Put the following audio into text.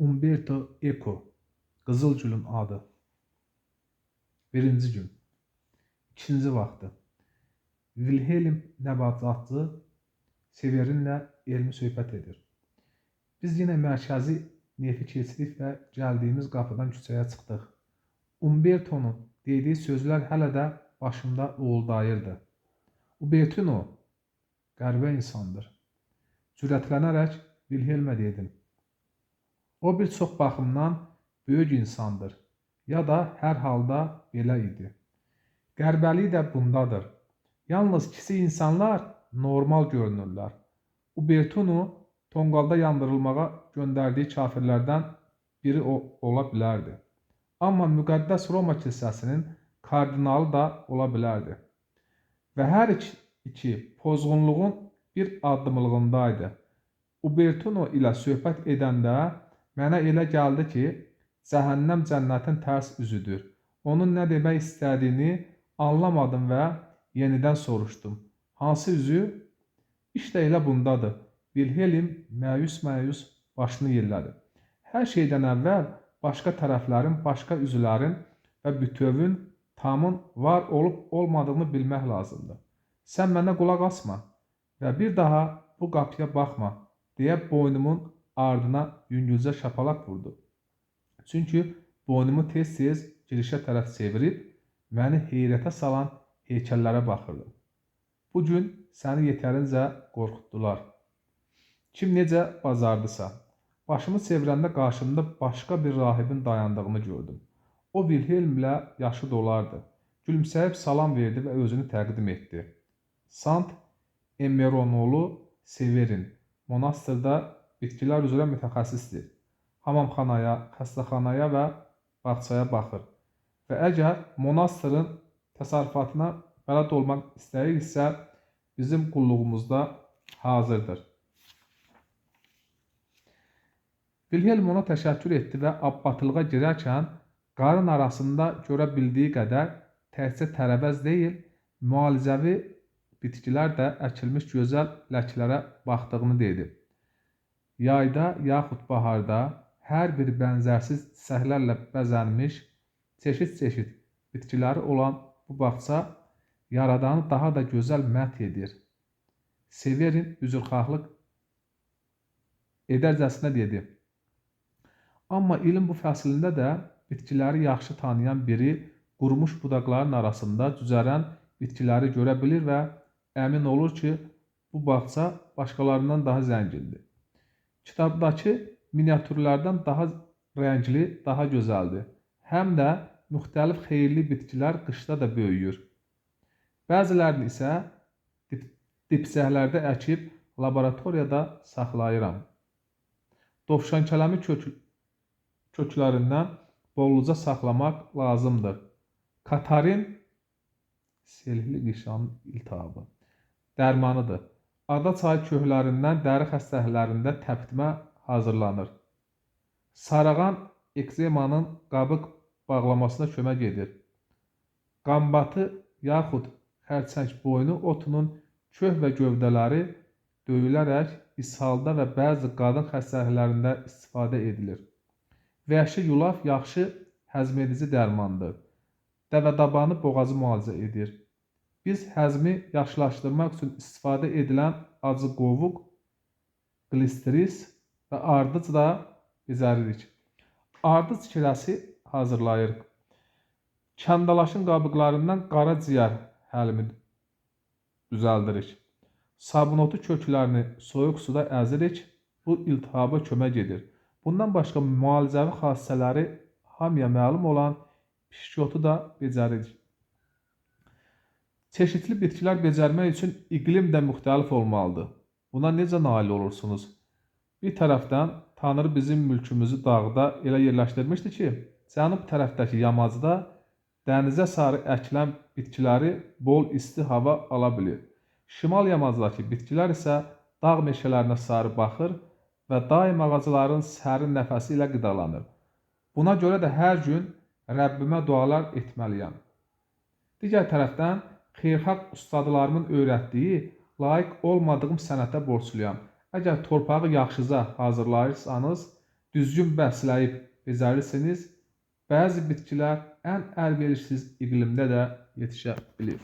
Umberto Eco, Qızılgülün adı. Birinci gün. İkinci vaxtı. Wilhelm nəbatçı Severinlə elmi söhbət edir. Biz yenə mərkəzi nefi keçdik və gəldiyimiz qapıdan küçəyə çıxdıq. Umberto'nun dediyi sözlər hələ də başımda uğuldayırdı. Umberto qəribə insandır. Cürətlənərək Wilhelmə dedim. O bir çox baxımdan böyük insandır. Ya da hər halda belə idi. Qərbəliyi də bundadır. Yalnız kiçik insanlar normal görünürlər. Umberto'nu tonqalda yandırılmağa göndərdiyi kafirlərdən biri ola bilərdi. Amma müqəddəs Roma kilsəsinin kardinalı da ola bilərdi. Və hər iki pozğunluğun bir addımlığındaydı. Umberto ilə söhbət edəndə mənə elə gəldi ki, cəhənnəm cənnətin tərs üzüdür. Onun nə demək istədiyini anlamadım və yenidən soruşdum. Hansı üzü? İşte elə bundadır. Wilhelm məyus-məyus başını yellədi. Hər şeydən əvvəl başqa tərəflərin, başqa üzvlərin və bütövün, tamın var olub-olmadığını bilmək lazımdır. Sən mənə qulaq asma və bir daha bu qapıya baxma, deyə boynumun ardına yüngülcə şapalaq vurdu. Çünki boynumu tez-tez girişə tərəf çevirib, məni heyrətə salan heykəllərə baxırdım. Bu gün səni yetərincə qorxutdular. Kim necə bacardısa. Başımı çevirəndə qarşımda başqa bir rahibin dayandığını gördüm. O Wilhelmlə yaşı dolardı. Gülümsəyib salam verdi və özünü təqdim etdi. Sant Emmeronolu Severin monastırda bitkilər üzrə mütəxəssisdir. Hamamxanaya, xəstəxanaya və bağçaya baxır. Və əgər monastırın təsərrüfatına bələd olmaq istəyirsə, bizim qulluğumuzda hazırdır. Wilhelm ona təşəkkür etdi və abbatlığa girərkən qarın arasında görə bildiyi qədər təkcə tərəvəz deyil, müalicəvi bitkilər də əkilmiş gözəl ləklərə baxdığını dedi. Yayda yaxud baharda hər bir bənzərsiz çiçəklərlə bəzənmiş, çeşid-çeşid bitkiləri olan bu bağça yaradanı daha da gözəl məth edir. Severin üzrxahlıq edərcəsinə dedi. Amma ilin bu fəslində də bitkiləri yaxşı tanıyan biri qurumuş budaqların arasında cücərən bitkiləri görə bilir və əmin olur ki, bu bağça başqalarından daha zəngindir. Kitabdakı miniatürlərdən daha rəngli, daha gözəldir. Həm də müxtəlif xeyirli bitkilər qışda da böyüyür. Bəzilərini isə dipsəklərdə əkib laboratoriyada saxlayıram. Dovşankələmi köklərindən bolluca saxlamaq lazımdır. Katarin selhli qişanın iltihabı dərmanıdır. Ada çayı köklərindən dəri xəstəliklərində təpitmə hazırlanır. Sarağan ekzemanın qabıq bağlamasına kömək edir. Qambatı yaxud xərçəng boynu otunun köh və gövdələri döyülərək ishalda və bəzi qadın xəstəliklərində istifadə edilir. Vəhşi yulaf yaxşı həzm edici dərmandır. Dəvədabanı boğazı müalicə edir. Biz həzmi yaxşılaşdırmaq üçün istifadə edilən acı qovuq, glistris və ardıc da becəririk. Ardıc kirəsi hazırlayırıq. Kəndalaşın qabıqlarından qara ciyər həlimi düzəldirik. Sabunotu köklərini soyuq suda əzirik. Bu iltihaba kömək edir. Bundan başqa müalicəvi xassələri hamıya məlum olan pişkotu da becəririk. Çeşitli bitkilər becərmək üçün iqlim də müxtəlif olmalıdır. Buna necə nail olursunuz? Bir tərəfdən Tanrı bizim mülkümüzü dağda elə yerləşdirmişdi ki, cənub tərəfdəki yamacda dənizə sarı əkilən bitkiləri bol isti hava ala bilir. Şimal yamacdakı bitkilər isə dağ meşələrinə sarı baxır və daim ağacların sərin nəfəsi ilə qidalanır. Buna görə də hər gün Rəbbimə dualar etməliyəm. Digər tərəfdən xeyirxah ustadlarımın öyrətdiyi layiq olmadığım sənətə borçluyam. Əgər torpağı yaxşıca hazırlayırsanız, düzgün bəsləyib becərirseniz, bəzi bitkilər ən əlverişsiz iqlimdə də yetişə bilir.